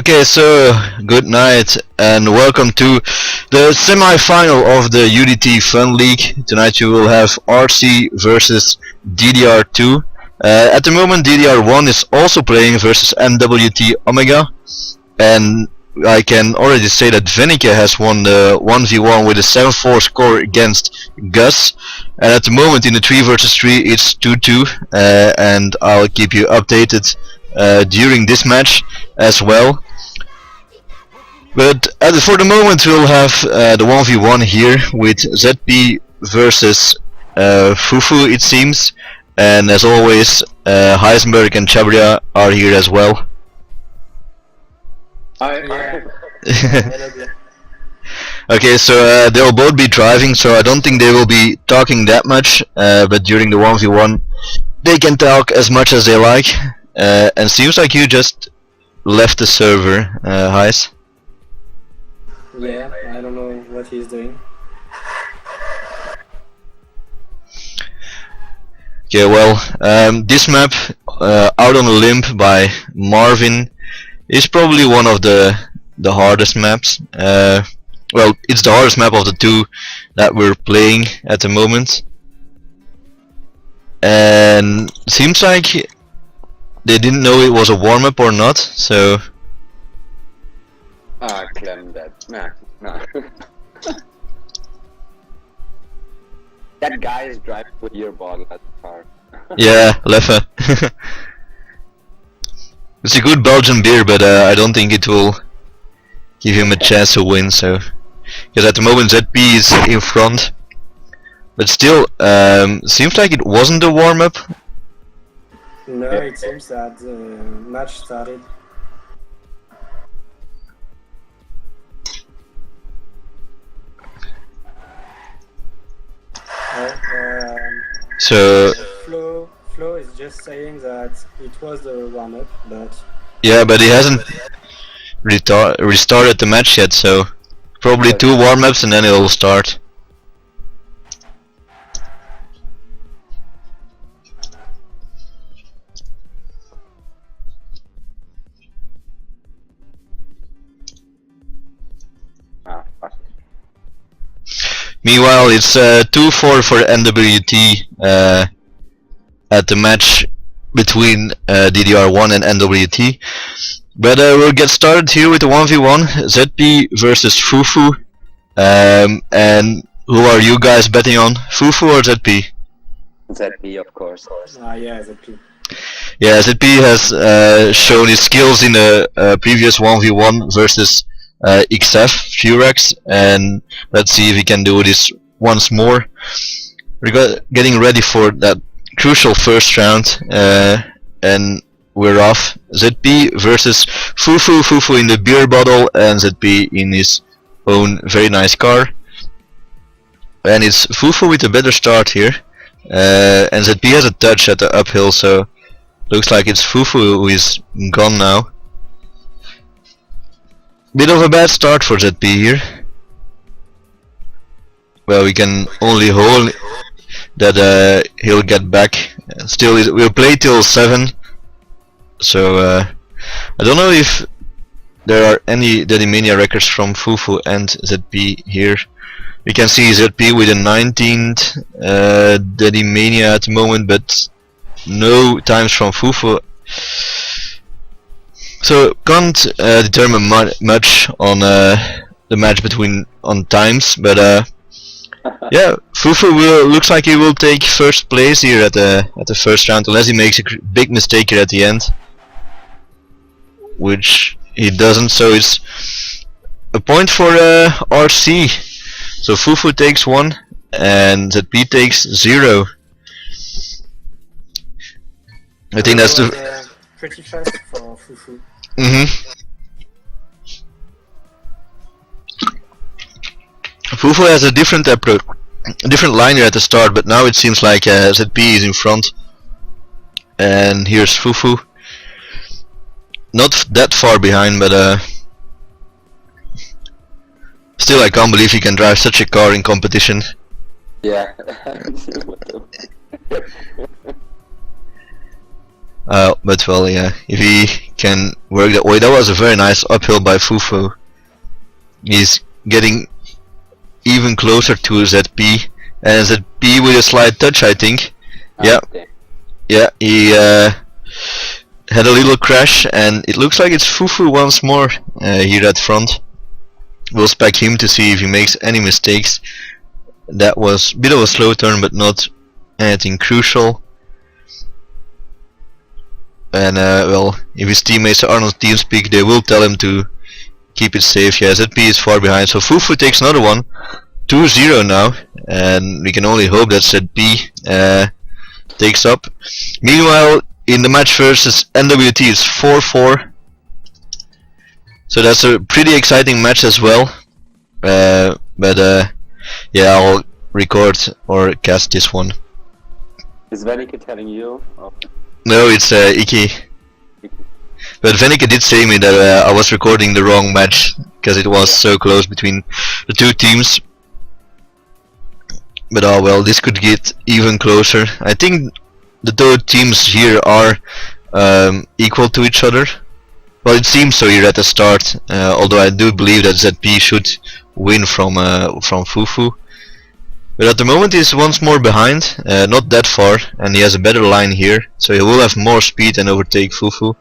Okay, so good night and welcome to the semi-final of the UDT Fun League. Tonight you will have RC versus DDR2. At the moment DDR1 is also playing versus MWT Omega, and I can already say that Venica has won the 1v1 with a 7-4 score against Gus, and at the moment in the 3 versus 3 it's 2-2, and I'll keep you updated during this match as well. But for the moment we'll have the 1v1 here with ZP versus Fufu, it seems, and as always Heisenberg and Chabria are here as well. Okay, so they'll both be driving, so I don't think they will be talking that much, but during the 1v1 they can talk as much as they like. And seems like you just left the server, Heis. Yeah, I don't know what he's doing. Okay, well, this map, Out on a Limb by Marvin, is probably one of the hardest maps. Well, it's the hardest map of the two that we're playing at the moment. And seems like they didn't know it was a warm-up or not, so... Clem that. Nah. That guy is driving with your bottle at the car. Yeah, Leffe. It's a good Belgian beer, but I don't think it will give him a chance to win, so... Because at the moment ZP is in front. But still, seems like it wasn't a warm-up. No, it seems that the match started. So Flo is just saying that it was the warm-up, but... Yeah, but he hasn't restarted the match yet, so... Probably 2 warm-ups and then it'll start. Meanwhile, it's 2-4 for NWT at the match between DDR1 and NWT. But we'll get started here with the 1v1, ZP versus Fufu. And who are you guys betting on, Fufu or ZP? ZP, of course. Yeah, ZP. Yeah, ZP has shown his skills in the previous 1v1 versus XF Furex, and let's see if he can do this once more. We're getting ready for that crucial first round, and we're off. ZP versus Fufu. Fufu in the beer bottle and ZP in his own very nice car. And it's Fufu with a better start here, and ZP has a touch at the uphill, so looks like it's Fufu who is gone now. Bit of a bad start for ZP here. Well, we can only hope that he'll get back. Still, we'll play till 7. So I don't know if there are any Dedimania records from Fufu and ZP here. We can see ZP with a 19th Dedimania at the moment, but no times from Fufu. So can't determine much on the match on times, but yeah, Fufu looks like he will take first place here at the first round, unless he makes a big mistake here at the end, which he doesn't. So it's a point for RC. So Fufu takes 1 and ZP takes 0. I think that's the pretty fast for Fufu. Fufu has a different approach, a different line here at the start, but now it seems like ZP is in front. And here's Fufu. Not that far behind, but still I can't believe he can drive such a car in competition. Yeah. But well, yeah, if he can work that way, that was a very nice uphill by Fufu. He's getting even closer to ZP, and ZP with a slight touch, I think. Yeah, yeah, he had a little crash, and it looks like it's Fufu once more here at front. We'll spec him to see if he makes any mistakes. That was a bit of a slow turn, but not anything crucial. And well, if his teammates are on TeamSpeak, they will tell him to keep it safe. Yeah, ZP is far behind, so Fufu takes another one. 2-0 now, and we can only hope that ZP takes up. Meanwhile, in the match versus NWT, it's 4-4. So that's a pretty exciting match as well. But yeah, I'll record or cast this one. Is Venica telling you? Oh. No, it's Iki. But Venica did say me that I was recording the wrong match because it was so close between the two teams. But oh well, this could get even closer. I think the two teams here are equal to each other. Well, it seems so here at the start. Although I do believe that ZP should win from Fufu. But at the moment he's once more behind, not that far, and he has a better line here, so he will have more speed and overtake Fufu.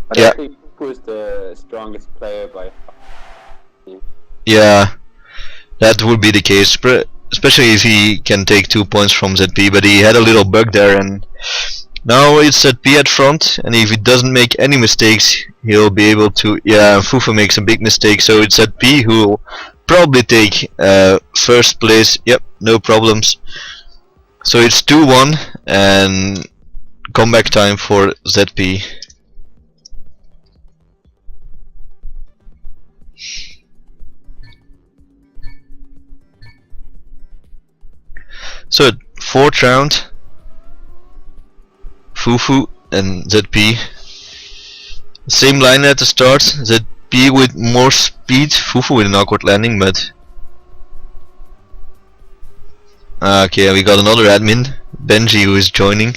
But yeah. I think Fufu is the strongest player by far. Yeah, that would be the case, especially if he can take 2 points from ZP, but he had a little bug there, and now it's ZP at front, and if he doesn't make any mistakes, he'll be able to... Yeah, Fufu makes a big mistake, so it's ZP who will probably take first place. Yep, no problems. So it's 2-1 and comeback time for ZP. So 4th round, Fufu and ZP. Same line at the start. ZP with more speed, Fufu with an awkward landing, but okay, we got another admin, Benji, who is joining.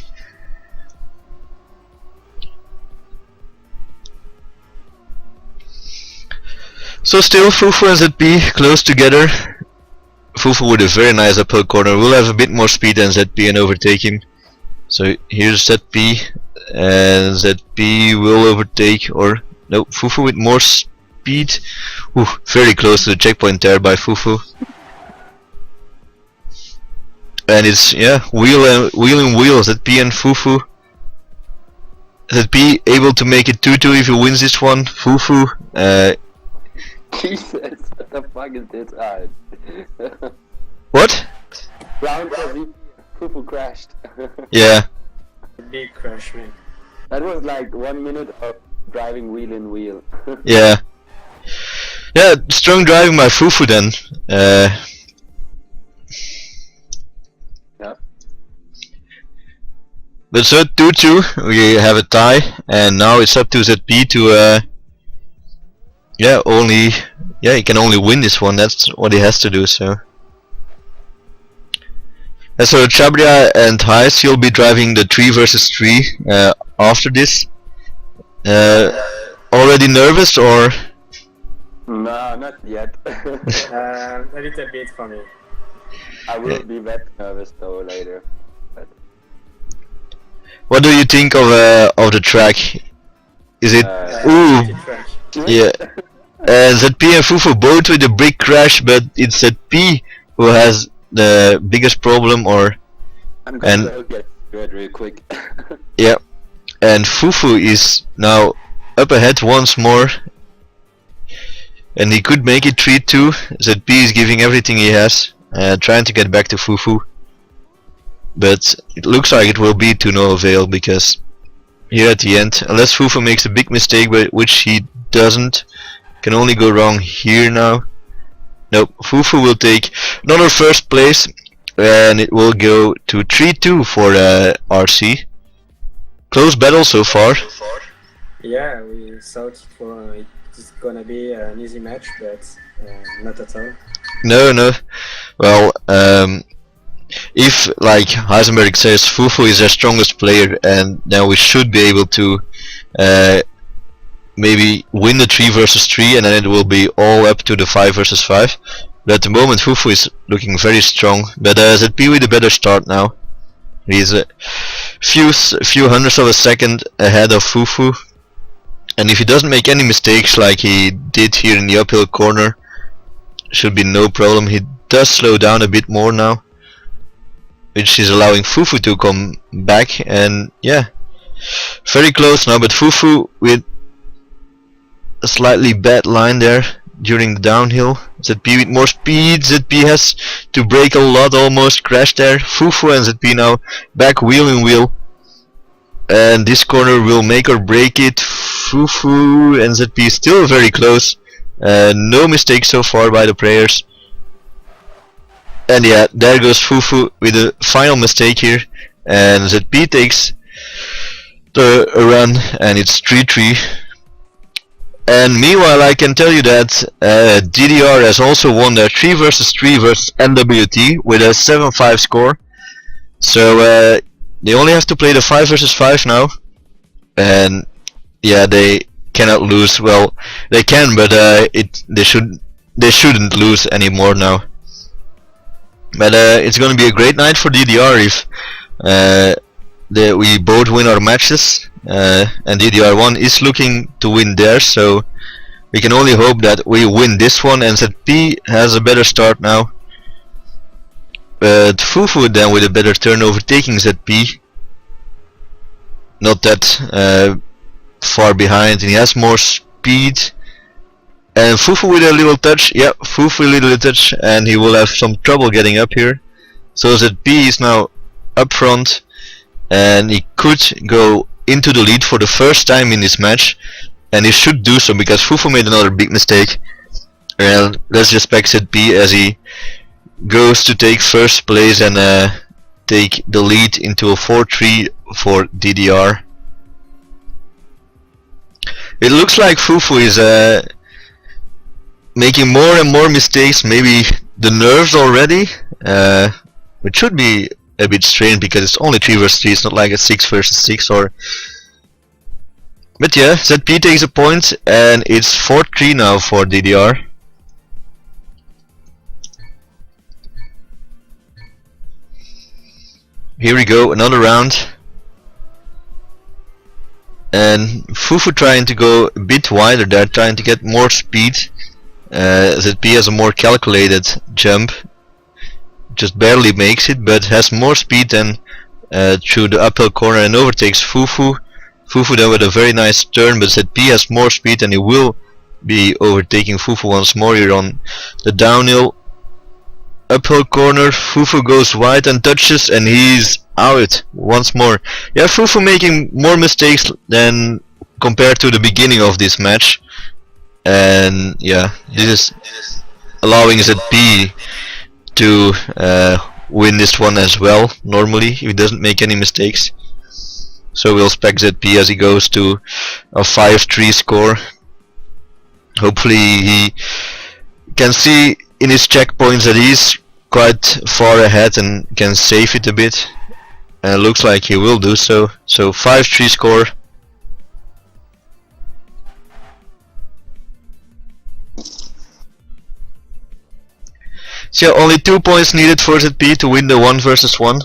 So still Fufu and ZP close together. Fufu with a very nice uphill corner will have a bit more speed than ZP and overtake him. So here's ZP, and ZP will overtake, or no, Fufu with more speed. Ooh, very close to the checkpoint there by Fufu. And it's, yeah, wheel and wheel, ZP and Fufu. ZP able to make it 2-2 if he wins this one. Fufu, Jesus, what the fuck is this? what? Round for Fufu crashed. Yeah. Big crash, man. That was like 1 minute of driving wheel in wheel. Yeah. Yeah, strong driving by Fufu then. Yeah. But so 2-2, we have a tie, and now it's up to ZP to he can only win this one. That's what he has to do. So. And so Chabria and Heis, you'll be driving the 3 versus 3 after this. Already nervous or? No, not yet. A little bit for me. I will be that nervous though later. But what do you think of the track? Is it ooh? Yeah. ZP and Fufu both with a big crash, but it's ZP who has the biggest problem, or I'm gonna get it real quick. yeah, and Fufu is now up ahead once more, and he could make it 3-2. ZP is giving everything he has, trying to get back to Fufu, but it looks like it will be to no avail, because here at the end, unless Fufu makes a big mistake, but which he doesn't, can only go wrong here now. Nope, Fufu will take another first place, and it will go to 3-2 for RC. Close battle so far. Yeah, we thought it's gonna be an easy match, but not at all. No. Well, if, like Heisenberg says, Fufu is their strongest player, and then we should be able to maybe win the 3 versus 3, and then it will be all up to the 5 versus 5. But at the moment Fufu is looking very strong, but ZP with a better start now. He's a few hundredths of a second ahead of Fufu, and if he doesn't make any mistakes like he did here in the uphill corner, should be no problem. He does slow down a bit more now, which is allowing Fufu to come back, and yeah, very close now, but Fufu with a slightly bad line there during the downhill. ZP with more speed. ZP has to brake a lot, almost crashed there. Fufu and ZP now back wheel in wheel, and this corner will make or break it. Fufu and ZP still very close. No mistakes so far by the players. And yeah, there goes Fufu with a final mistake here, and ZP takes the run, and it's 3-3. And meanwhile, I can tell you that DDR has also won their 3 versus 3 versus NWT with a 7-5 score. So they only have to play the 5 versus 5 now, and yeah, they cannot lose. Well, they can, but they shouldn't lose anymore now. But it's going to be a great night for DDR if we both win our matches, and DDR1 is looking to win theirs, so we can only hope that we win this one, and ZP has a better start now. But Fufu then with a better turn overtaking ZP, not that far behind, and he has more speed. And Fufu with a little touch, yeah, Fufu with a little touch, and he will have some trouble getting up here. So ZP is now up front, and he could go into the lead for the first time in this match, and he should do so because Fufu made another big mistake. And let's respect ZP as he goes to take first place and take the lead into a 4-3 for DDR. It looks like Fufu is making more and more mistakes, maybe the nerves already, which should be a bit strange because it's only 3 versus 3, it's not like a 6 versus 6 or... But yeah, ZP takes a point, and it's 4-3 now for DDR. Here we go, another round. And Fufu trying to go a bit wider there, trying to get more speed. ZP has a more calculated jump, just barely makes it, but has more speed than through the uphill corner and overtakes Fufu. Fufu then with a very nice turn, but ZP has more speed and he will be overtaking Fufu once more here on the downhill. Uphill corner, Fufu goes wide and touches, and he's out once more. Yeah, Fufu making more mistakes than compared to the beginning of this match. And yeah, this is allowing ZP to win this one as well, normally, if he doesn't make any mistakes. So we'll spec ZP as he goes to a 5-3 score. Hopefully he can see in his checkpoints that he's quite far ahead and can save it a bit. And it looks like he will do so. So 5-3 score. So only 2 points needed for ZP to win the 1 versus 1.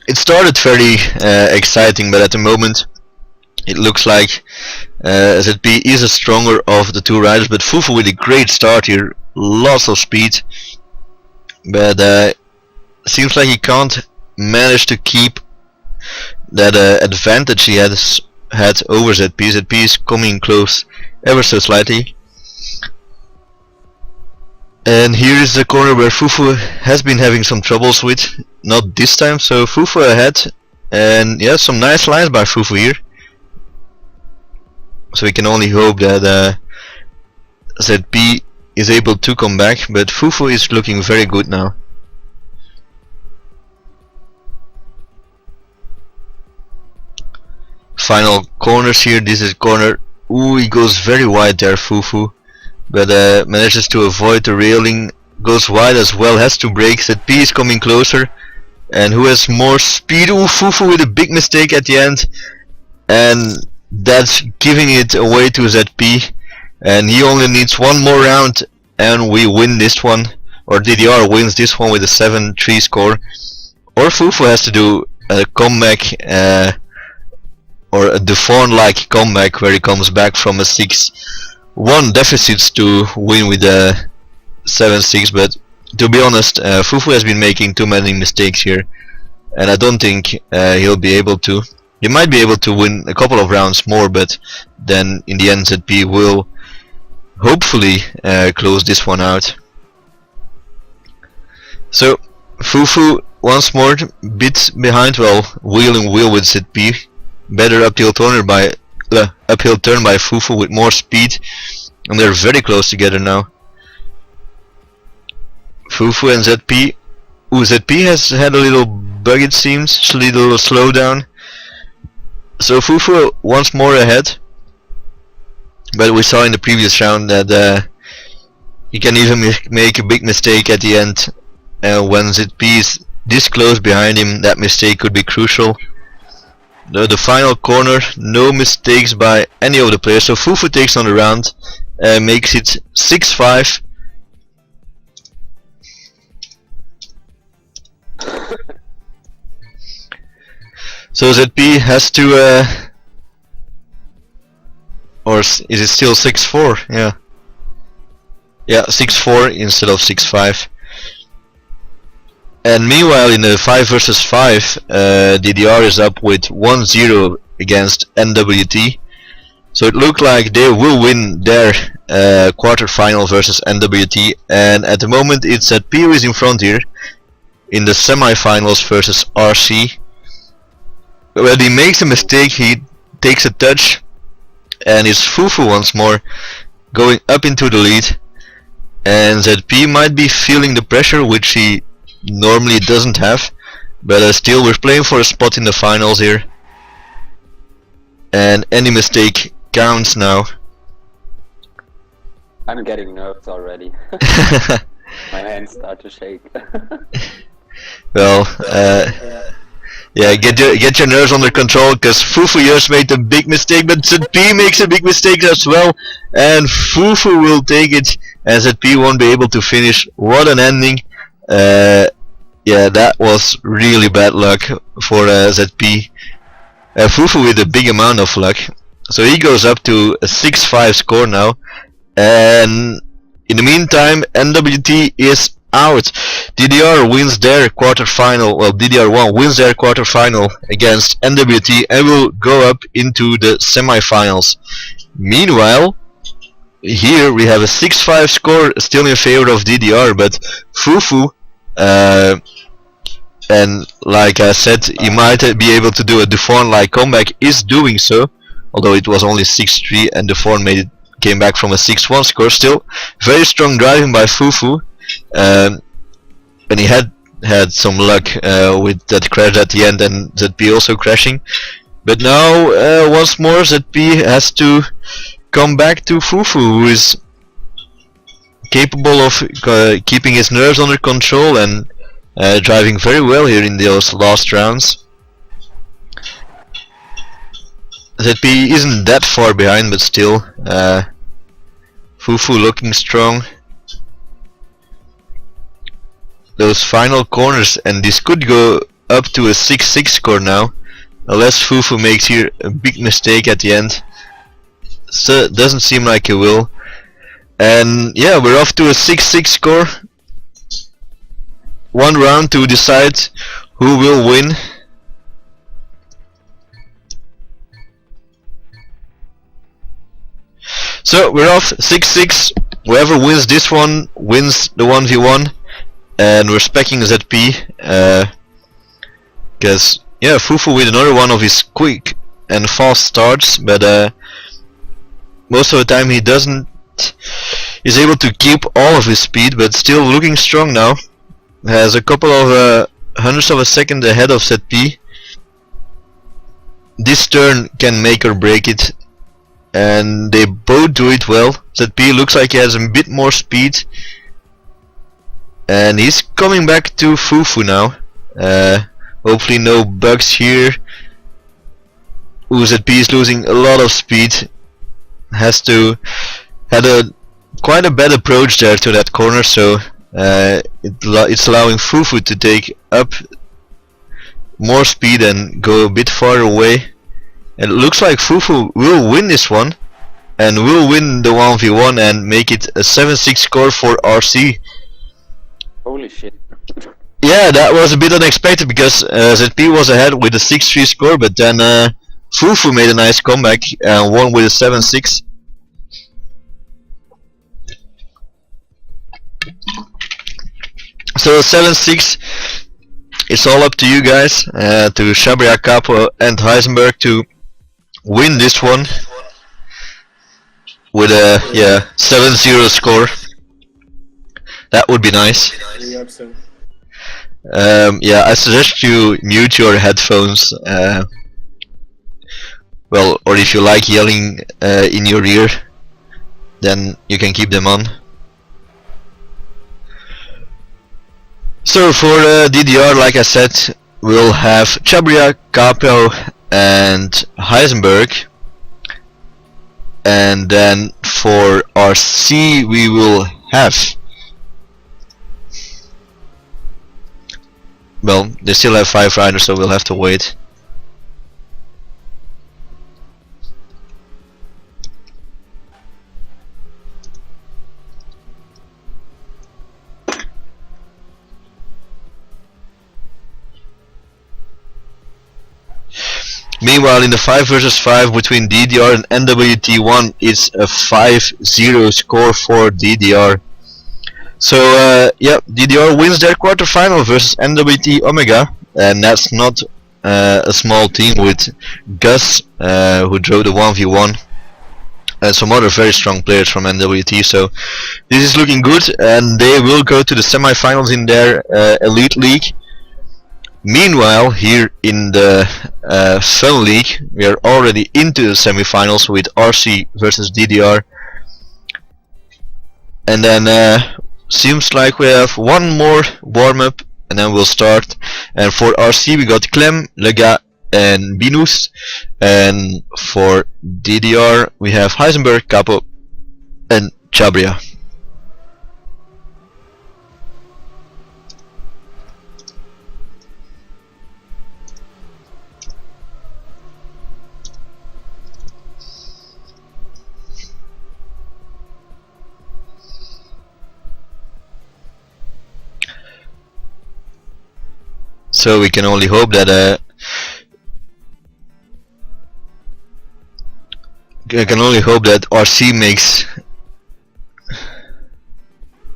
It started very exciting, but at the moment it looks like ZP is a stronger of the 2 riders, but Fufu with a great start here, lots of speed, but seems like he can't manage to keep that advantage he had over ZP. ZP is coming close ever so slightly. And here is the corner where Fufu has been having some troubles with, not this time, so Fufu ahead, and yeah, some nice lines by Fufu here. So we can only hope that ZP is able to come back, but Fufu is looking very good now. Final corners here. This is corner Ooh, he goes very wide there, Fufu, but manages to avoid the railing. Goes wide as well, has to break. ZP is coming closer, and who has more speed? Ooh, Fufu with a big mistake at the end, and that's giving it away to ZP. And he only needs one more round, and we win this one, or DDR wins this one with a 7-3 score. Or Fufu has to do a comeback, or a jourd2 comeback where he comes back from a 6-1 deficit to win with a 7-6. But to be honest, Fufu has been making too many mistakes here, and I don't think he'll be able to. He might be able to win a couple of rounds more, but then in the end ZP will hopefully close this one out. So Fufu once more bit behind, well, wheel with ZP. Better uphill turn by Fufu with more speed, and they're very close together now. Fufu and ZP. Ooh, ZP has had a little bug, it seems, a little slowdown. So Fufu once more ahead, but we saw in the previous round that he can even make a big mistake at the end, and when ZP is this close behind him, that mistake could be crucial. The final corner, no mistakes by any of the players, so Fufu takes on the round and makes it 6-5. So ZP has to, or is it still 6-4? Yeah, 6-4 instead of 6-5. And meanwhile, in the 5 versus 5, DDR is up with 1-0 against NWT. So it looked like they will win their quarterfinal versus NWT. And at the moment, it's ZP who is in front here in the semifinals versus RC. When he makes a mistake, he takes a touch, and it's Fufu once more going up into the lead. And ZP might be feeling the pressure, which he normally doesn't have, but still we're playing for a spot in the finals here, and any mistake counts now. I'm getting nerves already. My hands start to shake. Well, yeah, get your nerves under control, because Fufu just made a big mistake, but ZP makes a big mistake as well, and Fufu will take it, and ZP won't be able to finish. What an ending! Yeah, that was really bad luck for ZP. Fufu with a big amount of luck. So he goes up to a 6-5 score now. And in the meantime, NWT is out. DDR wins their quarterfinal. Well, DDR1 wins their quarterfinal against NWT and will go up into the semifinals. Meanwhile, here we have a 6-5 score still in favor of DDR, but Fufu, and like I said, he might be able to do a jourd2 comeback, is doing so, although it was only 6-3 and jourd2 came back from a 6-1 score. Still very strong driving by Fufu, and he had some luck with that crash at the end, and ZP also crashing. But now once more ZP has to come back to Fufu, who is capable of keeping his nerves under control and driving very well here in those last rounds. ZP isn't that far behind, but still Fufu looking strong. Those final corners, and this could go up to a 6-6 score now, unless Fufu makes here a big mistake at the end. So it doesn't seem like he will. And yeah, we're off to a 6-6 score. One round to decide who will win. So we're off 6-6. Whoever wins this one wins the 1v1, and we're specking ZP, because yeah, Fufu with another one of his quick and fast starts, but most of the time he doesn't. He's able to keep all of his speed, but still looking strong now. Has a couple of hundredths of a second ahead of ZP. This turn can make or break it. and they both do it well. ZP looks like he has a bit more speed, and he's coming back to Fufu now. Hopefully no bugs here. ZP is losing a lot of speed. Had quite a bad approach there to that corner, so it's allowing Fufu to take up more speed and go a bit farther away. And it looks like Fufu will win this one, and will win the 1v1 and make it a 7-6 score for RC. Holy shit. Yeah, that was a bit unexpected because ZP was ahead with a 6-3 score, but then Fufu made a nice comeback and won with a 7-6. So 7-6, it's all up to you guys, to Chabria, Capo and Heisenberg to win this one with a 7-0 score. That would be nice. Yeah, I suggest you mute your headphones. Well, or if you like yelling in your ear, then you can keep them on. So for DDR, like I said, we'll have Chabria, Capo and Heisenberg, and then for RC we will have, well, they still have 5 riders, so we'll have to wait. Meanwhile, in the 5 versus 5 between DDR and NWT1, it's a 5-0 score for DDR. So yeah, DDR wins their quarterfinal versus NWT Omega, and that's not a small team with Gus, who drove the 1v1, and some other very strong players from NWT. So this is looking good, and they will go to the semifinals in their Elite League. Meanwhile, here in the Fun League, we are already into the semifinals with RC versus DDR, and then seems like we have one more warm-up and then we'll start. And for RC we got Clem, Lega and Binus, and for DDR we have Heisenberg, Capo and Chabria. So we can only hope that RC makes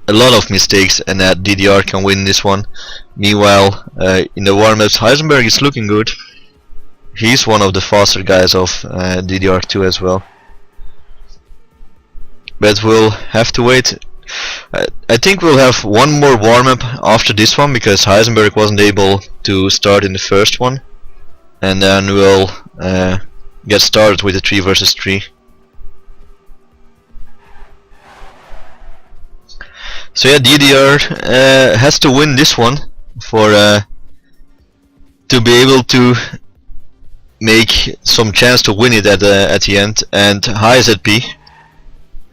a lot of mistakes and that DDR can win this one. Meanwhile, in the warm-ups, Heisenberg is looking good. He's one of the faster guys of DDR2 as well. But we'll have to wait. I think we'll have one more warm-up after this one, because Heisenberg wasn't able to start in the first one, and then we'll get started with the 3 versus 3. So yeah, DDR has to win this one for to be able to make some chance to win it at the end. And hi ZP.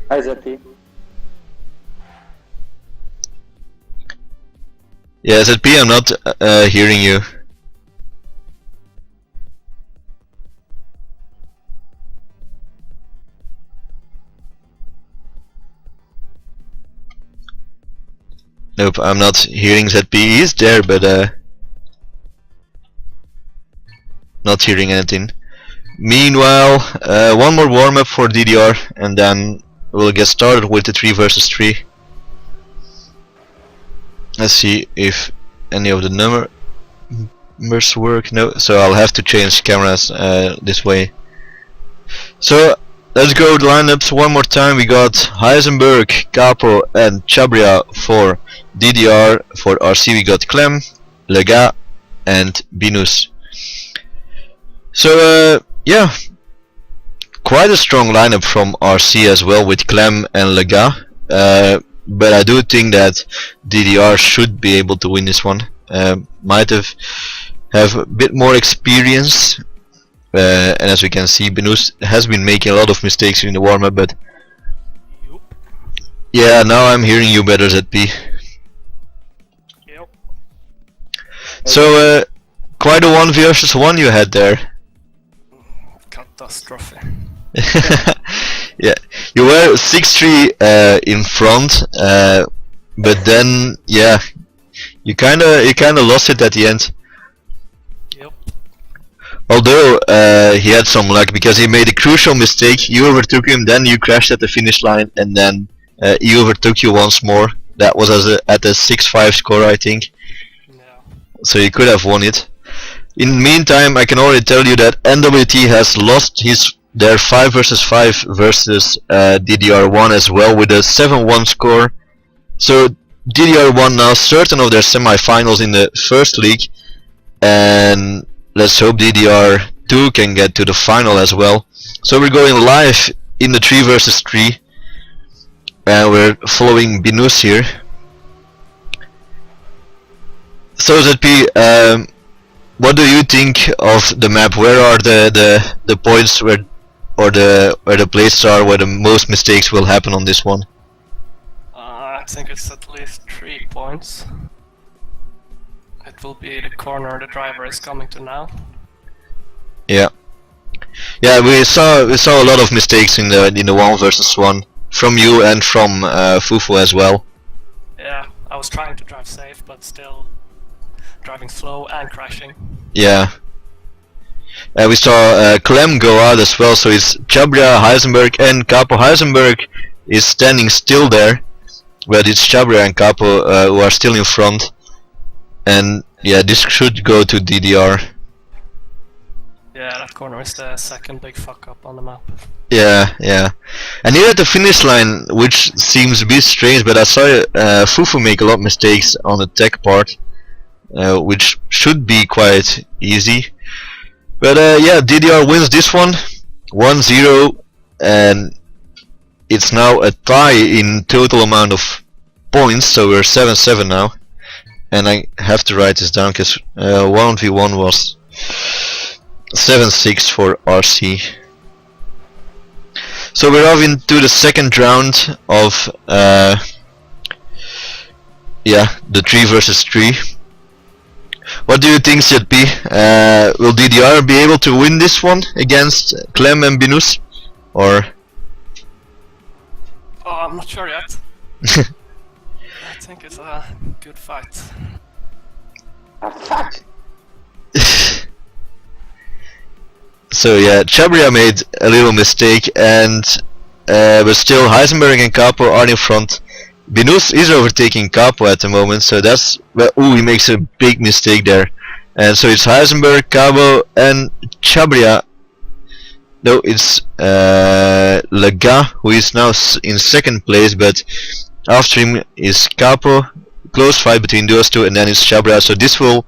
Hi ZP. Yeah, ZP, I'm not hearing you. Nope, I'm not hearing ZP. He's there, but not hearing anything. Meanwhile, one more warm-up for DDR, and then we'll get started with the 3 versus 3. Let's see if any of the numbers work. No, so I'll have to change cameras this way. So let's go the lineups one more time. We got Heisenberg, Capo and Chabria for DDR. For RC we got Clem, Lega and Binus. So yeah, quite a strong lineup from RC as well, with Clem and Lega. But I do think that DDR should be able to win this one. Might have a bit more experience, and as we can see, Benus has been making a lot of mistakes in the warm-up, but yeah, now I'm hearing you better, ZP. Yep. So quite a 1 versus 1 you had there. Catastrophe. Yeah, you were 6-3 in front, but then yeah, you kinda lost it at the end. Yep. Although he had some luck, because he made a crucial mistake. You overtook him, then you crashed at the finish line, and then he overtook you once more. That was at a 6-5 score, I think. Yeah. So you could have won it. In the meantime, I can already tell you that NWT has lost their 5 versus 5 versus DDR1 as well, with a 7-1 score. So DDR1 now certain of their semi-finals in the first league, and let's hope DDR2 can get to the final as well. So we're going live in the 3 versus 3, and we're following Benus here. So ZP, what do you think of the map? Where are the points where the places are where the most mistakes will happen on this one? I think it's at least 3 points. It will be the corner the driver is coming to now. Yeah. Yeah, we saw a lot of mistakes in the 1 versus 1 from you and from Fufu as well. Yeah, I was trying to drive safe, but still driving slow and crashing. Yeah. We saw Clem go out as well, so it's Chabria, Heisenberg and Capo. Heisenberg is standing still there, but it's Chabria and Capo who are still in front. And yeah, this should go to DDR. Yeah, that corner is the second big fuck up on the map. Yeah, yeah. And here at the finish line, which seems a bit strange, but I saw Fufu make a lot of mistakes on the tech part, which should be quite easy. But yeah, DDR wins this one, 1-0, and it's now a tie in total amount of points, so we're 7-7 now. And I have to write this down, because 1v1 was 7-6 for RC. So we're off into the second round of yeah, the 3 versus 3. What do you think, ZP? Will DDR be able to win this one against Clem and Benus? Or? Oh, I'm not sure yet. I think it's a good fight. A fuck! So yeah, Chabria made a little mistake, and but still Heisenberg and Capo are in front. Benus is overtaking Capo at the moment, so that's well, ooh, he makes a big mistake there. And so it's Heisenberg, Capo and Chabria. No, it's Lega, who is now in second place, but after him is Capo. Close fight between those two, and then it's Chabria. So this will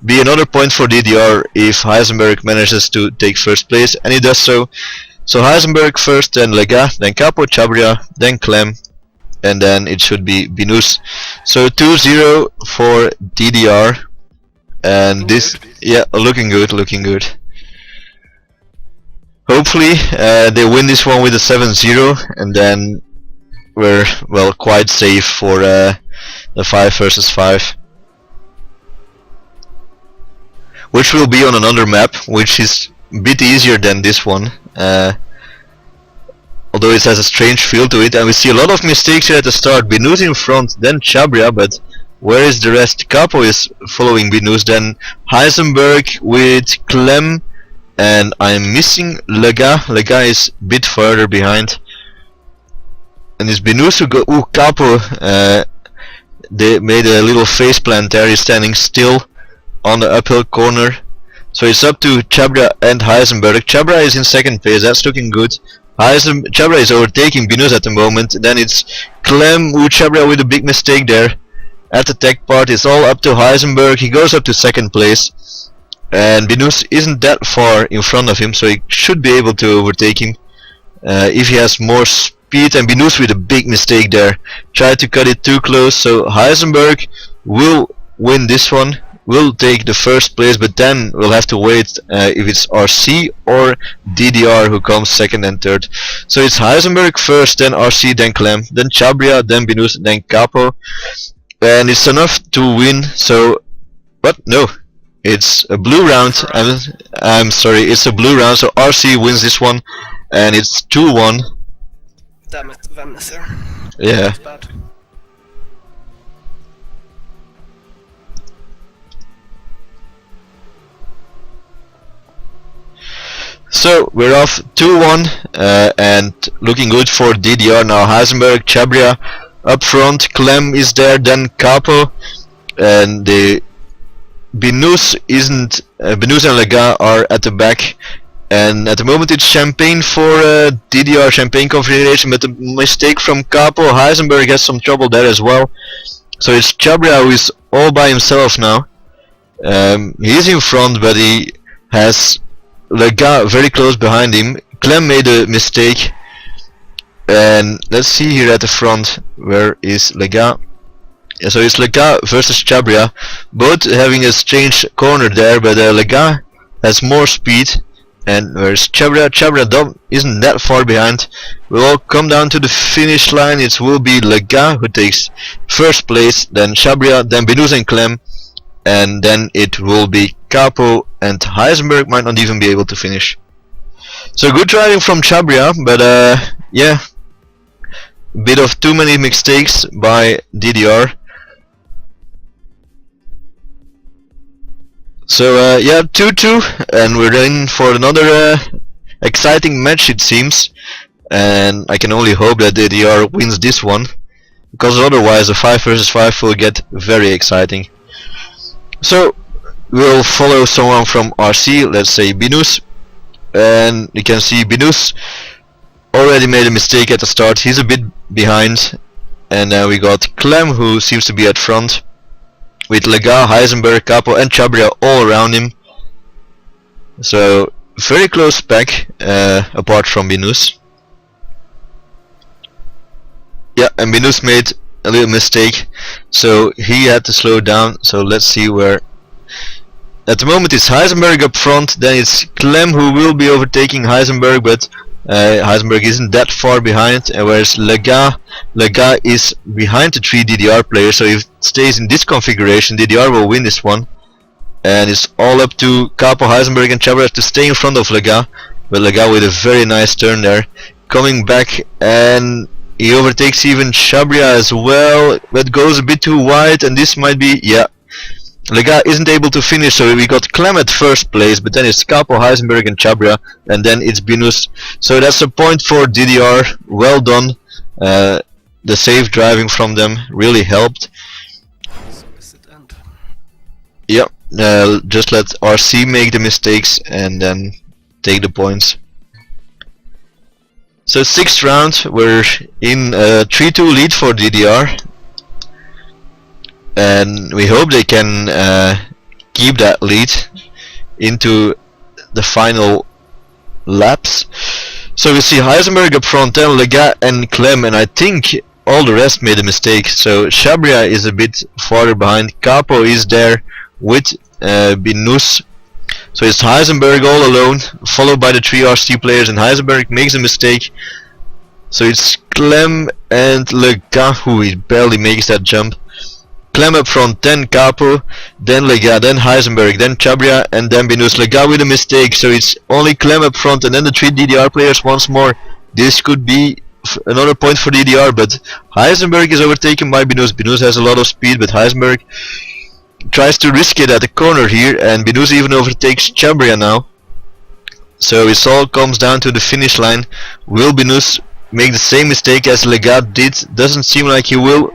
be another point for DDR if Heisenberg manages to take first place, and he does so. So Heisenberg first, then Lega, then Capo, Chabria, then Clem, and then it should be Benus. So 2-0 for DDR, and this, yeah, looking good, looking good. Hopefully they win this one with a 7-0, and then we're, well, quite safe for the 5 versus 5. Which will be on another map, which is a bit easier than this one. Although it has a strange feel to it, and we see a lot of mistakes here at the start. Benus in front, then Chabria, but where is the rest? Capo is following Benus, then Heisenberg with Clem, and I'm missing Lega. Lega is a bit further behind. And it's Benus who go. Ooh, Capo. They made a little face plant there. He's standing still on the uphill corner. So it's up to Chabria and Heisenberg. Chabria is in second place. That's looking good. Chabria is overtaking Benus at the moment. Then it's Clem. Ooh, Chabria with a big mistake there. At the tech part, it's all up to Heisenberg. He goes up to second place. And Benus isn't that far in front of him, so he should be able to overtake him. if he has more speed, and Binus with a big mistake there. Tried to cut it too close, so Heisenberg will win this one, will take the first place, but then we'll have to wait if it's RC or DDR who comes second and third. So it's Heisenberg first, then RC, then Clem, then Chabria, then Binus, then Capo, and it's enough to win. So, what? No, it's a blue round. I'm sorry, it's a blue round. So RC wins this one, and it's 2-1. Damn it, Venice here. Yeah. That's bad. So we're off 2-1 and looking good for DDR now. Heisenberg, Chabria up front, Clem is there, then Capo, and the Binus isn't. Binus and Lega are at the back, and at the moment it's Champagne for DDR, Champagne configuration, but a mistake from Capo. Heisenberg has some trouble there as well. So it's Chabria who is all by himself now. He's in front, but he has Lega very close behind him. Clem made a mistake, and let's see here at the front, where is Lega? Yeah, so it's Lega versus Chabria, both having a strange corner there, but Lega has more speed, and where's Chabria? Chabria isn't that far behind. We'll all come down to the finish line. It will be Lega who takes first place, then Chabria, then Binus and Clem, and then it will be Capo, and Heisenberg might not even be able to finish. So good driving from Chabria, but yeah, a bit of too many mistakes by DDR. So yeah, 2-2, and we're in for another exciting match, it seems, and I can only hope that DDR wins this one, because otherwise the 5 versus 5 will get very exciting. So we'll follow someone from RC, let's say Binus, and you can see Binus already made a mistake at the start. He's a bit behind, and then we got Clem, who seems to be at front, with Lega, Heisenberg, Capo and Chabria all around him. So very close pack, apart from Binus. Yeah, and Binus made a little mistake, so he had to slow down. So let's see where. At the moment it's Heisenberg up front, then it's Clem who will be overtaking Heisenberg, but Heisenberg isn't that far behind, and whereas Lega is behind the 3 DDR players, so if it stays in this configuration, DDR will win this one. And it's all up to Capo, Heisenberg and Chabria to stay in front of Lega, but Lega with a very nice turn there, coming back, and he overtakes even Chabria as well, but goes a bit too wide, and this might be, yeah, Lega isn't able to finish, so we got Clem at first place, but then it's Capo, Heisenberg and Chabria, and then it's Binus. So that's a point for DDR, well done. The safe driving from them really helped. So is it end? Yep, just let RC make the mistakes and then take the points. So 6th round, we're in a 3-2 lead for DDR. And we hope they can keep that lead into the final laps. So we see Heisenberg up front, then Lega and Clem, and I think all the rest made a mistake. So Chabria is a bit farther behind, Capo is there with Binus. So it's Heisenberg all alone, followed by the 3 RC players, and Heisenberg makes a mistake. So it's Clem and Lega who barely makes that jump. Clem up front, then Capo, then Lega, then Heisenberg, then Chabria, and then Binus. Lega with a mistake, so it's only Clem up front, and then the 3 DDR players once more. This could be another point for DDR, but Heisenberg is overtaken by Binus. Binus has a lot of speed, but Heisenberg tries to risk it at the corner here, and Binus even overtakes Chabria now. So it all comes down to the finish line. Will Binus make the same mistake as Lega did? Doesn't seem like he will.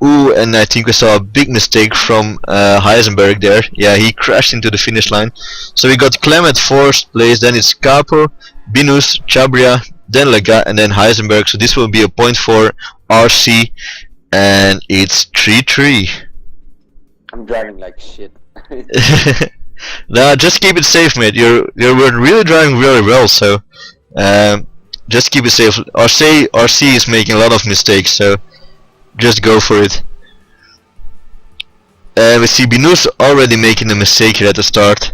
Ooh, and I think we saw a big mistake from Heisenberg there. Yeah, he crashed into the finish line. So we got Clem at 4th place, then it's Capo, Binus, Chabria, then Lega, and then Heisenberg. So this will be a point for RC, and it's 3-3. I'm driving like shit. Nah, just keep it safe, mate. You're really driving really well. So just keep it safe. RC is making a lot of mistakes, so just go for it. We see Binus already making a mistake here at the start,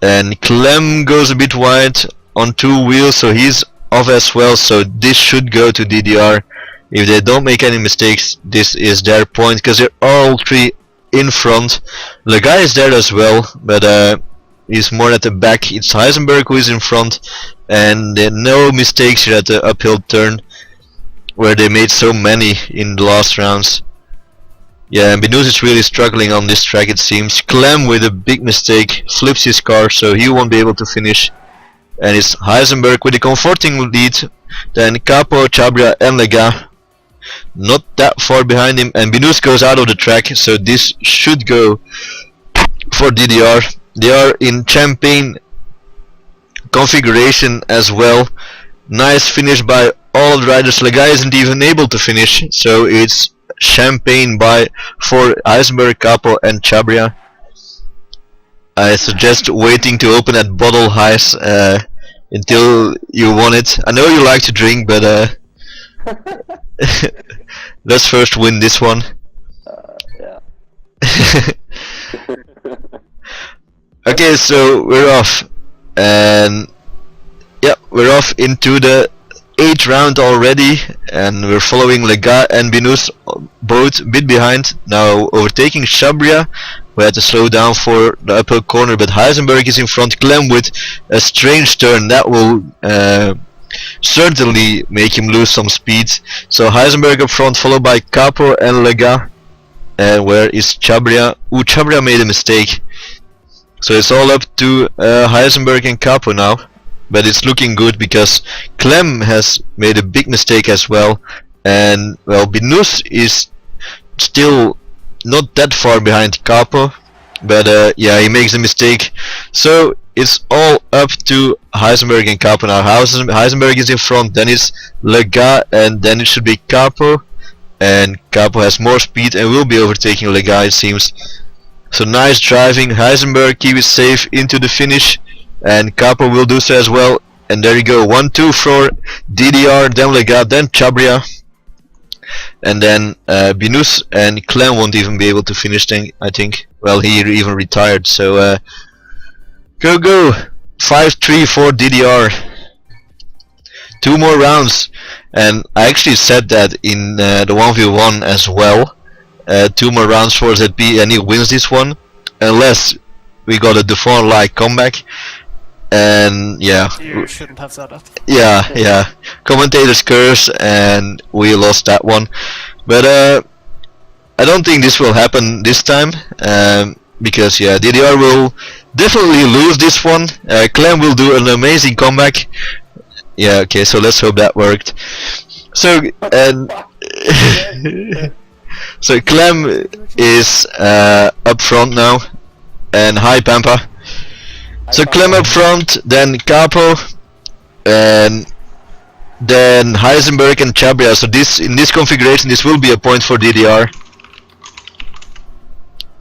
and Clem goes a bit wide on 2 wheels, so he's off as well. So this should go to DDR. If they don't make any mistakes, this is their point, because they're all 3 in front. The guy is there as well, but he's more at the back. It's Heisenberg who is in front, and there are no mistakes here at the uphill turn, where they made so many in the last rounds. Yeah, and Binus is really struggling on this track, it seems. Clem with a big mistake flips his car, so he won't be able to finish. And it's Heisenberg with a comforting lead. Then Capo, Chabria and Lega not that far behind him, and Binus goes out of the track, so this should go for DDR. They are in Champagne configuration as well. Nice finish by all the riders. Lega isn't even able to finish, so it's Champagne for Heisenberg, Capo and Chabria. I suggest waiting to open that bottle, Heis, until you want it. I know you like to drink, but let's first win this one. Yeah. Okay, so we're off, and yeah, we're off into the 8th round already, and we're following Lega and Binus both a bit behind. Now overtaking Chabria, who had to slow down for the uphill corner, but Heisenberg is in front. Clem with a strange turn that will certainly make him lose some speed. So Heisenberg up front, followed by Capo and Lega. And where is Chabria? Ooh, Chabria made a mistake. So it's all up to Heisenberg and Capo now. But it's looking good because Clem has made a big mistake as well. And well, Binus is still not that far behind Capo. But yeah, he makes a mistake. So it's all up to Heisenberg and Capo now. Heisenberg is in front, then it's Lega, and then it should be Capo. And Capo has more speed and will be overtaking Lega, it seems. So nice driving. Heisenberg keep it safe into the finish, and Capo will do so as well. And there you go, 1-2 for DDR, then Lega, then Chabria. And then Binus and Clem won't even be able to finish, I think. Well, he even retired, so go! 5-3 for DDR. 2 more rounds, and I actually said that in the 1v1 as well. 2 more rounds for ZP, and he wins this one, unless we got a jourd2 comeback. And yeah, You shouldn't have said that. yeah. Commentators curse, and we lost that one. But I don't think this will happen this time, because yeah, DDR will definitely lose this one. Clem will do an amazing comeback. Yeah, okay, so let's hope that worked. So and so Clem is up front now, and hi Pampa. So Clem up front, then Capo, and then Heisenberg and Chabria. So in this configuration, this will be a point for DDR.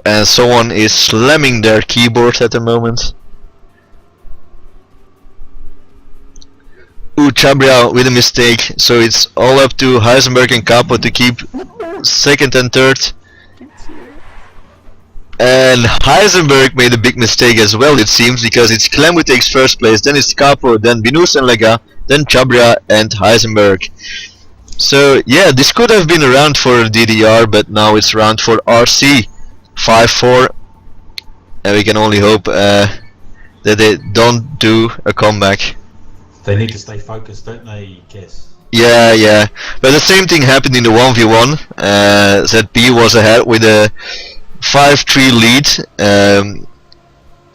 And someone is slamming their keyboard at the moment. Ooh, Chabria with a mistake. So it's all up to Heisenberg and Capo to keep 2nd and 3rd. And Heisenberg made a big mistake as well, it seems, because it's Clem who takes 1st place, then it's Capo, then Binus and Lega, then Chabria and Heisenberg. So yeah, this could have been a round for DDR, but now it's round for RC. 5-4, and we can only hope that they don't do a comeback. They need to stay focused, don't they, Kiss? Yeah, but the same thing happened in the 1v1. ZP was ahead with a 5-3 lead,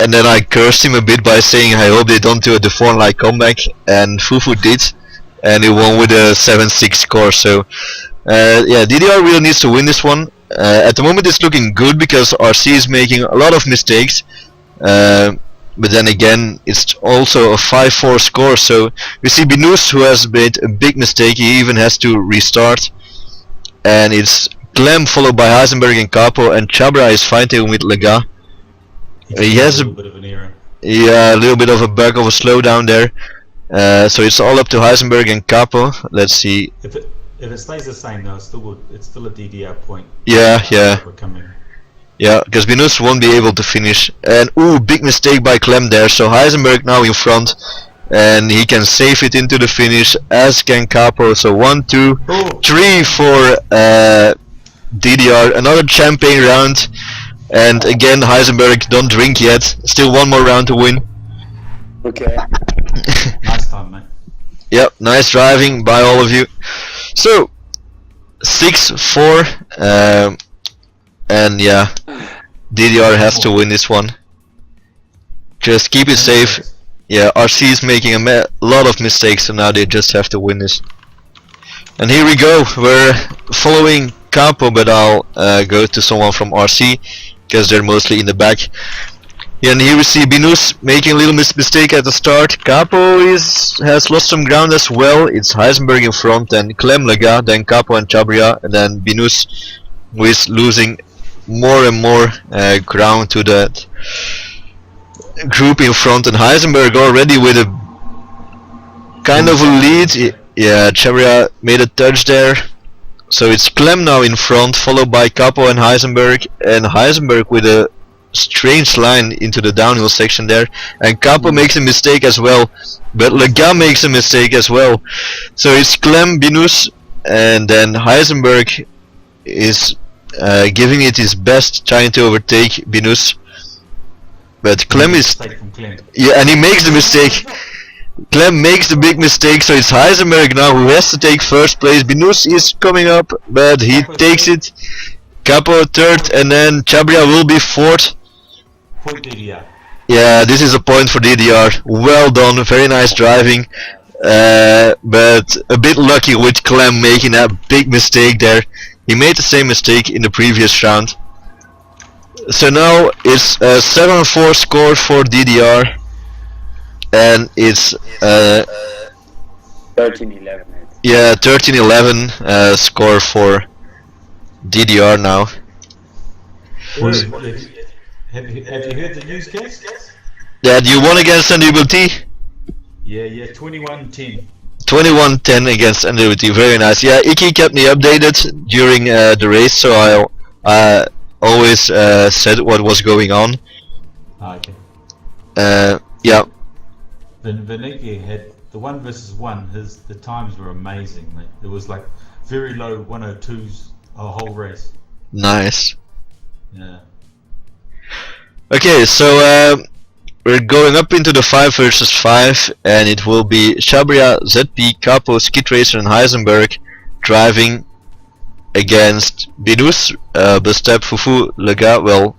and then I cursed him a bit by saying I hope they don't do a jourd2 comeback, and Fufu did, and he won with a 7-6 score. So yeah, DDR really needs to win this one. At the moment it's looking good because RC is making a lot of mistakes, but then again it's also a 5-4 score, so we see Binus who has made a big mistake, he even has to restart, and it's Clem followed by Heisenberg and Capo, and Chabria is fighting with Lega. He has a bit of an error. Yeah, a little bit of a bug of a slowdown there, So it's all up to Heisenberg and Capo. Let's see. If it stays the same though, it's still a DDR point. Yeah, yeah. We're coming. Yeah, because Binus won't be able to finish. And ooh, big mistake by Clem there. So Heisenberg now in front, and he can save it into the finish, as can Capo. So 1, 2, 3 for DDR. Another champagne round, and again Heisenberg, don't drink yet. Still one more round to win. Okay. Nice time, mate. Yep, nice driving by all of you. So 6-4, and yeah, DDR has to win this one. Just keep it safe. Yeah, RC is making a lot of mistakes, so now they just have to win this. And here we go. We're following Capo, but I'll go to someone from RC because they're mostly in the back. Yeah, and here we see Binus making a little mistake at the start. Capo has lost some ground as well. It's Heisenberg in front, and Clem Lega, then Capo and Chabria, and then Binus, who is losing more and more ground to that group in front, and Heisenberg already with a kind of a lead. Yeah, Chabria made a touch there. So it's Clem now in front, followed by Capo and Heisenberg with a strange line into the downhill section there, and Capo makes a mistake as well, but Lega makes a mistake as well. So it's Clem, Binus, and then Heisenberg is giving it his best, trying to overtake Binus, but Clem is, yeah, and he makes the mistake. Clem makes the big mistake, so it's Heisenberg now who has to take first place. Binus is coming up, but he takes it. Capo third, and then Chabria will be fourth. Point DDR. Yeah, this is a point for DDR. Well done, very nice driving. But a bit lucky with Clem making that big mistake there. He made the same mistake in the previous round. So now it's a 7-4 score for DDR. And it's 13-11. yeah, 13-11 score for DDR now. Have you heard the news, guys? Yeah, you won against UDT? Yeah, 21-10. 21-10 against UDT, very nice. Yeah, Iki kept me updated during the race, so I always said what was going on. Okay. Yeah. Viniki had the 1 versus 1. The times were amazing, mate. It was like very low 102s a whole race. Nice. Yeah. Okay, so we're going up into the 5 versus 5, and it will be Chabria, ZP, Capo, Skid Racer, and Heisenberg driving against Binus, Bestep, Fufu, Lega. Well,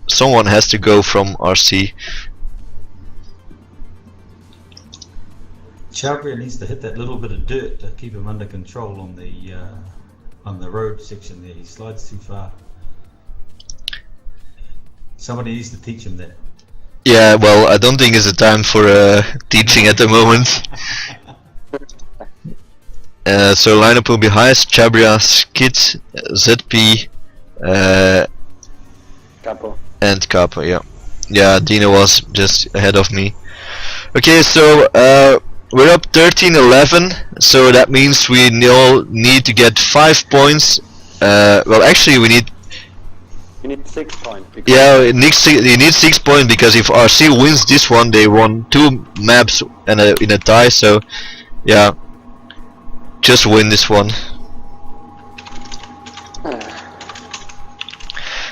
someone has to go from RC. Chabria needs to hit that little bit of dirt to keep him under control on the road section there. He slides too far. Somebody needs to teach him that. Yeah, well, I don't think it's the time for teaching at the moment. So lineup will be Heist, Chabria, Skid, ZP, Capo. and Capo. Yeah, yeah. Dino was just ahead of me. Okay, so we're up 13-11. So that means we all need to get 5 points. Well, actually, we need. You need 6 points. Yeah, you need 6 points because if RC wins this one, they won 2 maps and in a tie. So, yeah, just win this one.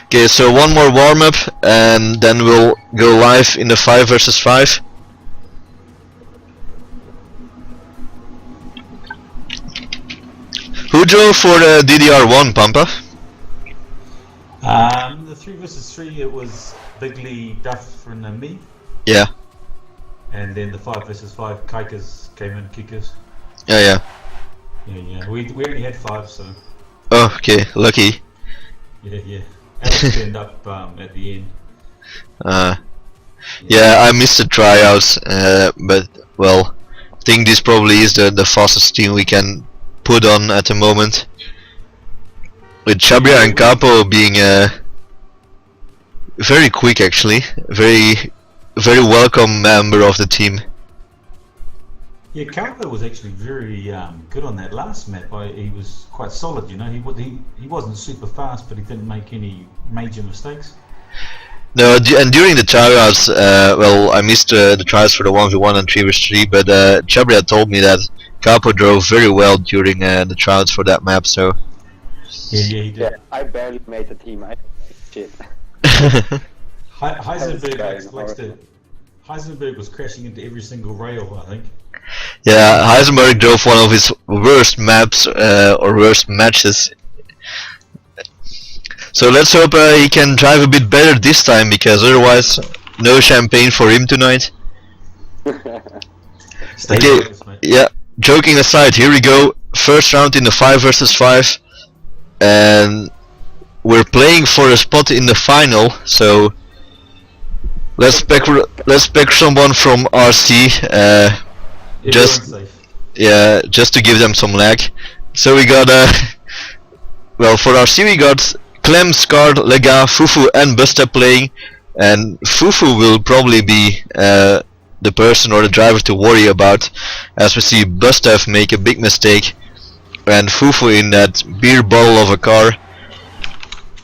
Okay, so one more warm up, and then we'll go live in the 5 versus 5. Who drove for the DDR1, Pampa? The 3 versus 3, it was Bigly, Duff, and me. Yeah. And then the 5 versus 5, Kikas came in, Kikas. Yeah. Yeah. We only had 5, so. Oh, okay, lucky. Yeah. Alex turned up at the end. Yeah, I missed the tryouts, but well, I think this probably is the fastest team we can put on at the moment. With Chabria and Capo being very quick, actually, very welcome member of the team. Yeah, Capo was actually very good on that last map. He was quite solid, you know. He wasn't super fast, but he didn't make any major mistakes. No, and during the tryouts, well, I missed the tryouts for the 1v1 and 3v3, but Chabria told me that Capo drove very well during the tryouts for that map, so... Yeah, he did. Yeah, I barely made the team. I shit. Heisenberg was crashing into every single rail, I think. Yeah, Heisenberg drove one of his worst maps, or worst matches. So let's hope he can drive a bit better this time, because otherwise, no champagne for him tonight. Stay Okay, focused, mate. yeah, joking aside, here we go. First round in the 5 versus 5. And we're playing for a spot in the final, so let's pick someone from RC, just to give them some lag. So we got well, for RC we got Clem, Scar, Lega, Fufu and Busta playing, and Fufu will probably be the person or the driver to worry about, as we see Busta make a big mistake, and Fufu in that beer bottle of a car.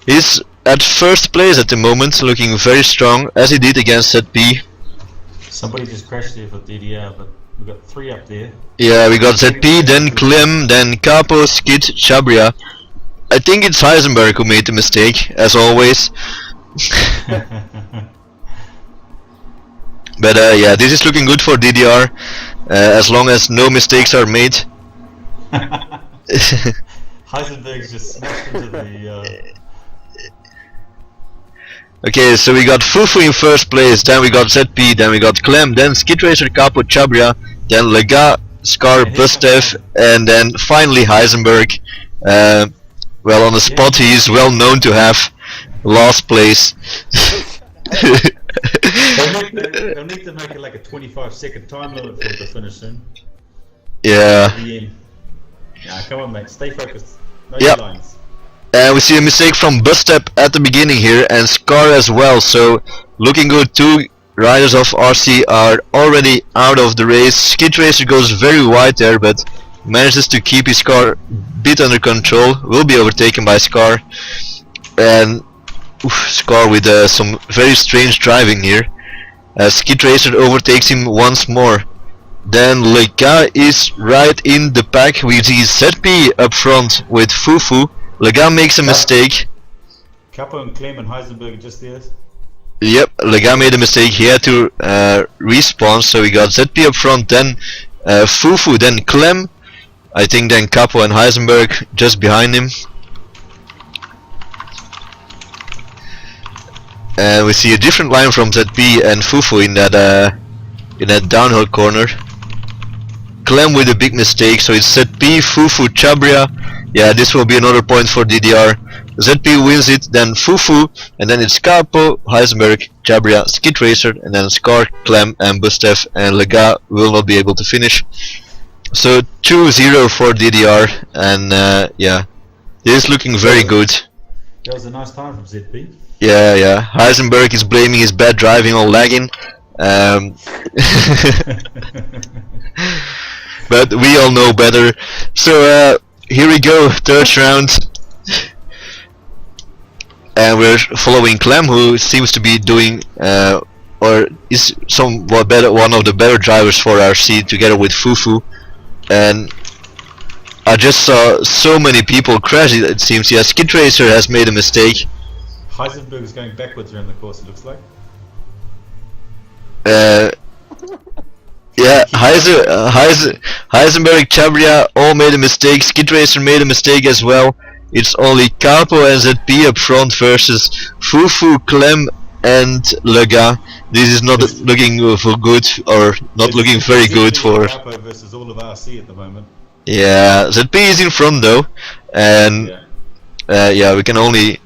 He's at first place at the moment, looking very strong, as he did against ZP. Somebody just crashed there for DDR, but we've got 3 up there. Yeah, we got ZP, then Clem, then Capo, Skid, Chabria. I think it's Heisenberg who made the mistake, as always. But yeah, this is looking good for DDR, as long as no mistakes are made. Heisenberg's just smashed into the... Okay, so we got Fufu in first place, then we got ZP, then we got Clem, then Skid Racer, Capo, Chabria, then Lega, Scar, Bustev, and then finally Heisenberg. Well, on the spot he is well known to have last place. They'll need to make it like a 25-second time limit for him to finish soon. Yeah. Nah, come on, mate. Stay focused. No Yep. lines. And we see a mistake from Bustep at the beginning here, and Scar as well, so looking good. 2 riders of RC are already out of the race. Skid Racer goes very wide there, but manages to keep his car a bit under control. Will be overtaken by Scar. And Scar with some very strange driving here. Skid Racer overtakes him once more. Then Lega is right in the pack. We see ZP up front with Fufu. Lega makes a mistake. Capo and Clem and Heisenberg are just there. Yep, Lega made a mistake. He had to respawn, so we got ZP up front, then Fufu, then Clem. I think then Capo and Heisenberg just behind him. And we see a different line from ZP and Fufu in that downhill corner. Clem with a big mistake, so it's ZP, Fufu, Chabria. Yeah, this will be another point for DDR. ZP wins it, then Fufu, and then it's Capo, Heisenberg, Chabria, Skid Racer, and then Scar, Clem, and Bustev, and Lega will not be able to finish. So 2-0 for DDR, and yeah, this is looking very good. That was a nice time from ZP. Yeah. Heisenberg is blaming his bad driving on lagging. But we all know better. So here we go, third round. And we're following Clem, who seems to be doing, or is somewhat better, one of the better drivers for RC, together with Fufu. And I just saw so many people crash, it seems. Yeah, Skid Racer has made a mistake. Heisenberg is going backwards around the course, it looks like. Yeah, Heisenberg, Chabria all made a mistake. Skid Racer made a mistake as well. It's only Capo and ZP up front versus Fufu, Clem and Lega. This is not looking for good, or not looking very good for... Capo versus all of RC at the moment. Yeah, ZP is in front though, and yeah, we can only...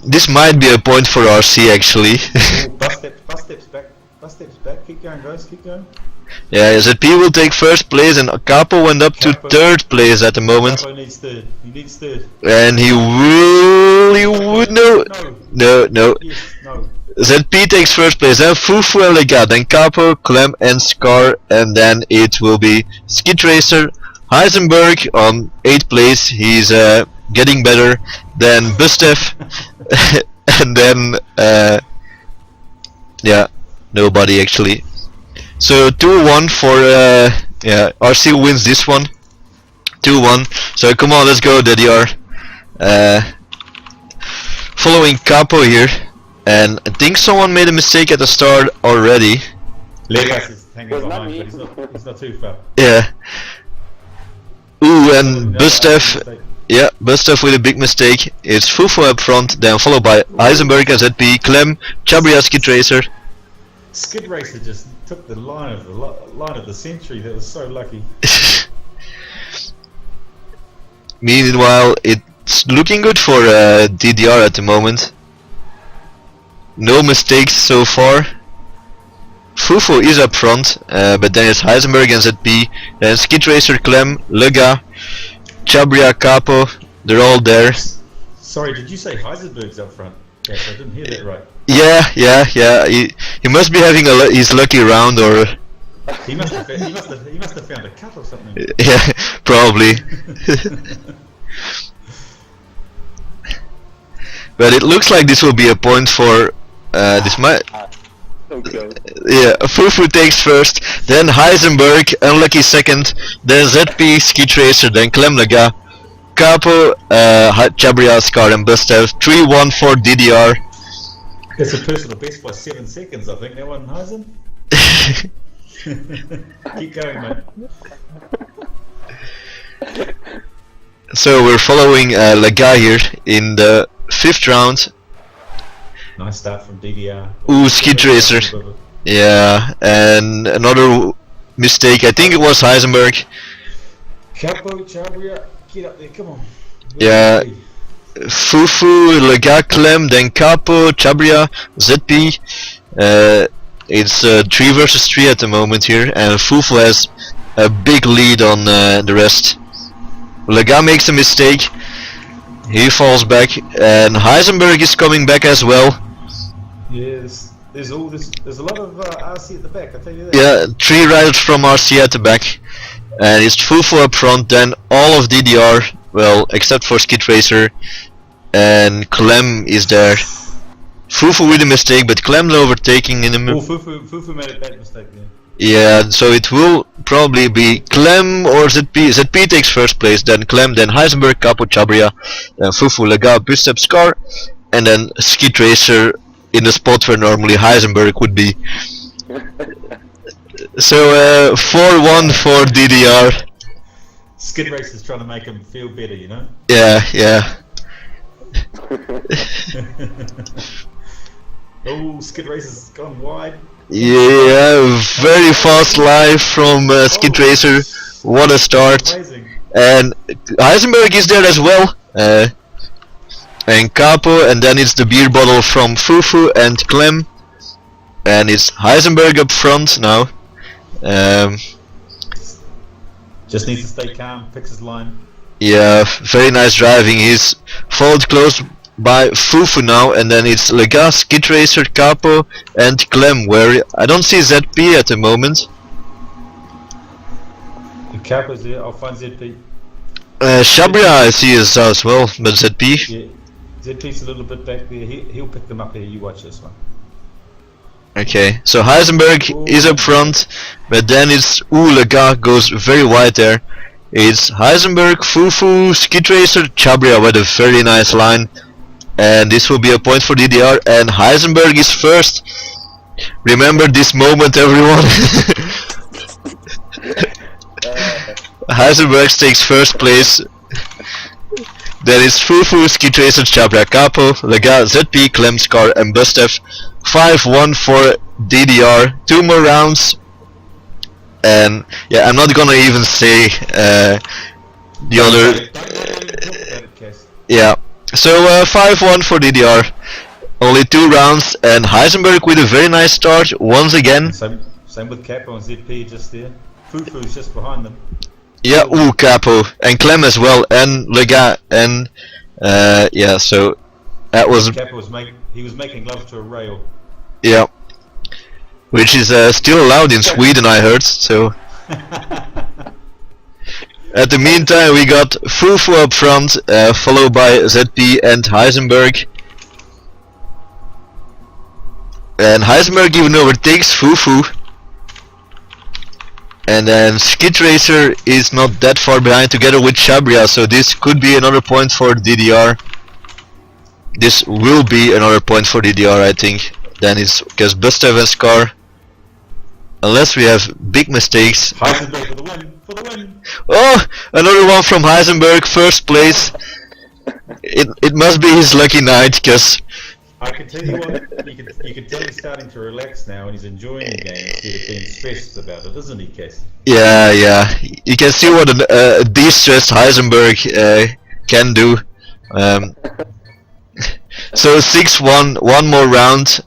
this might be a point for RC actually. Bus steps back, keep going guys, keep going. Yeah, ZP will take first place, and Capo went up to third place at the moment. Capo needs third, he needs third. And he would, no. Yes, no. ZP takes first place, then Fufu and Lega, then Capo, Clem and Scar, and then it will be Skid Racer, Heisenberg on 8th place, he's getting better, then Bustev, and then yeah, nobody actually. So 2-1 for yeah, RC wins this one. 2-1. So come on, let's go, DDR. Following Capo here, and I think someone made a mistake at the start already. Legas is hanging Was not behind, me. but he's not too far. Yeah. Ooh, and No, Bustev. mistake. Yeah, Bustev with a big mistake. It's Fufu up front, then followed by Heisenberg and ZP, Clem, Chabria, Skid Racer. Skid Racer just took the line of the century. That was so lucky. Meanwhile, it's looking good for DDR at the moment. No mistakes so far. Fufu is up front, but then it's Heisenberg and ZP, then Skid Racer, Clem, Lega, Chabria, Capo, they're all there. Sorry, did you say Heisenberg's up front? Yes, I didn't hear that right. Yeah. He must be having his lucky round, or He must have found a cut or something. yeah, probably. But it looks like this will be a point for this might. So close. Yeah, Fufu takes first, then Heisenberg, unlucky second, then ZP, Skid Racer, then Clem Lega, Capo, Chabria, Scar and Bustev. 3-1 for DDR. It's a personal best by 7 seconds, I think. That one, Heisen. Keep going, mate. So we're following Lega here in the 5th round. Nice start from DDR. Ooh, Skid Racer. Yeah, and another mistake. I think it was Heisenberg. Capo, Chabria, get up there, come on. Yeah. Fufu, Lega, Clem, then Capo, Chabria, ZP. It's 3 versus 3 at the moment here, and Fufu has a big lead on the rest. Lega makes a mistake, he falls back, and Heisenberg is coming back as well. Yes, there's a lot of RC at the back, I tell you that. Yeah, 3 riders from RC at the back, and it's Fufu up front, then all of DDR, well, except for Skid Racer, and Clem is there. Fufu with a mistake, but Clem's overtaking in the Oh, Fufu made a bad mistake there. yeah, so it will probably be Clem or ZP. ZP takes first place, then Clem, then Heisenberg, Capo, Chabria, then Fufu, Lega, Bustev, Scar, and then Skid Racer in the spot where normally Heisenberg would be. So 4-1 for DDR. Skid Racer's trying to make him feel better, you know? Yeah. Oh, Skid Racer's gone wide. Yeah, very fast live from Skid Racer. What a start. Amazing. And Heisenberg is there as well. And Capo, and then it's the beer bottle from Fufu and Clem. And it's Heisenberg up front now. Just needs to stay calm, fix his line. Yeah, very nice driving. He's followed close by Fufu now, and then it's Lega, Skid Racer, Capo, and Clem, where I don't see ZP at the moment. The Capo's there, I'll find ZP. Chabria I see is as well, but ZP. Yeah, ZP's a little bit back there, he'll pick them up here, you watch this one. Okay, so Heisenberg is up front, but then it's Lega goes very wide there. It's Heisenberg, Fufu, Skid Racer, Chabria with a very nice line. And this will be a point for DDR, and Heisenberg is first. Remember this moment, everyone. Heisenberg takes first place. Then it's Fufu, Skid Racer, Chabria, Capo, Lega, ZP, Clem, Scar and Bustev. 5-1 for DDR. 2 more rounds. And yeah, I'm not gonna even say the other. Yeah. So 5-1 for DDR. Only 2 rounds, and Heisenberg with a very nice start once again. Same with Capo and ZP just there. Fufu's just behind them. Yeah, ooh, Capo and Clem as well, and Lega, and yeah. So that was Capo was making love to a rail. Yeah. Which is still allowed in Sweden, I heard, so... At the meantime, we got Fufu up front, followed by ZP and Heisenberg. And Heisenberg even overtakes Fufu. And then Skid Racer is not that far behind together with Chabria, so this could be another point for DDR. This will be another point for DDR, I think. Then it's because Bustev and Scar. Unless we have big mistakes. Heisenberg for the win! For the win! Oh! Another one from Heisenberg, first place. It must be his lucky night, because... I can tell you what, you can tell he's starting to relax now and he's enjoying the game instead of being stressed about it, isn't he, Cassie? Yeah, yeah. You can see what a de-stressed Heisenberg can do. So 6-1, one more round.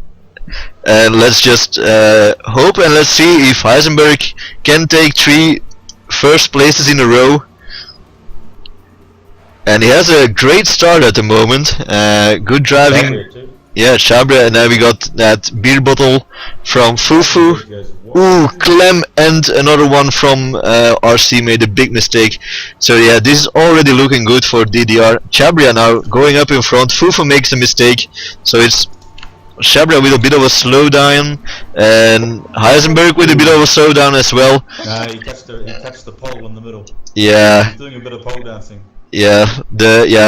And let's just hope and let's see if Heisenberg can take 3 first places in a row. And he has a great start at the moment. Good driving. Yeah, Chabria, and then we got that beer bottle from Fufu. Ooh, Clem, and another one from RC made a big mistake. So yeah, this is already looking good for DDR. Chabria now going up in front. Fufu makes a mistake, so it's Chabria with a bit of a slowdown, and Heisenberg with a bit of a slowdown as well. He touched the pole in the middle. Yeah. He's doing a bit of pole dancing. Yeah,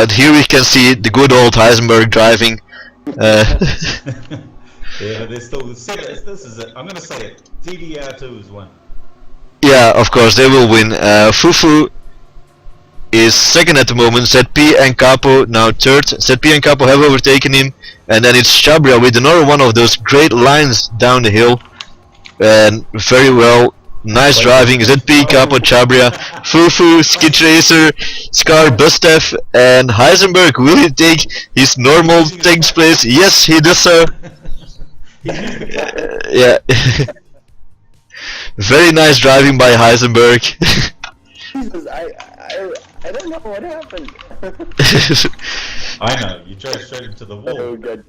here we can see the good old Heisenberg driving. Yeah, there's still this is it. I'm gonna say it. DDR2 is one. Yeah, of course they will win. Fufu is second at the moment. ZP and Capo now third. ZP and Capo have overtaken him, and then it's Chabria with another one of those great lines down the hill, and very well. Nice driving. ZP, Capo, Chabria, Fufu, Skid Racer, Scar, Bustev, and Heisenberg. Will he take his normal 10th place? Yes, he does so. Yeah. Very nice driving by Heisenberg. Jesus, I don't know what happened. I know, you drove straight into the wall. Oh, good.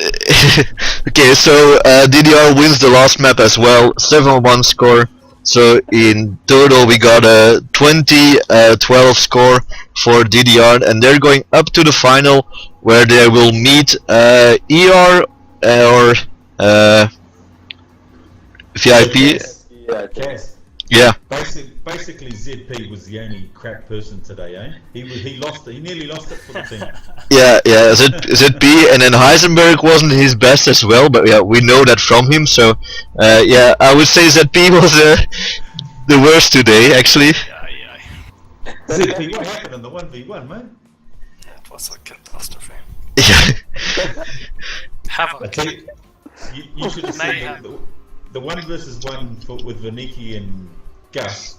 Okay, so DDR wins the last map as well. 7-1 score. So in total we got a 20-12 score for DDR, and they're going up to the final where they will meet ER or VIP. Yeah, Cass, Yeah. basically ZP was the only crap person today, eh? He lost it. He nearly lost it for the team. Yeah, ZP, and then Heisenberg wasn't his best as well, but yeah, we know that from him. So yeah, I would say ZP was the worst today, actually. Yeah. ZP, what happened in the 1v1, man? It was a catastrophe. Yeah. I tell you, you should have seen the 1 versus 1 with Vaniki and Gus.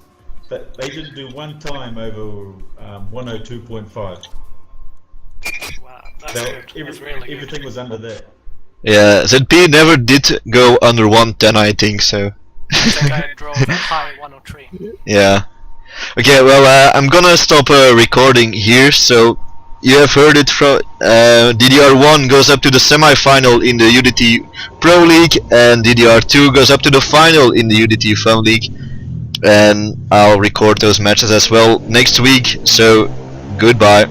That they didn't do one time over 102.5. Wow, that's good. That's really Everything good. was under that. Yeah, ZP never did go under 110, I think so. I think I drove a high 103. Yeah. Okay, well, I'm gonna stop recording here. So you have heard it from DDR1 goes up to the semi-final in the UDT Pro League, and DDR2 goes up to the final in the UDT Fun League. And I'll record those matches as well next week. So goodbye.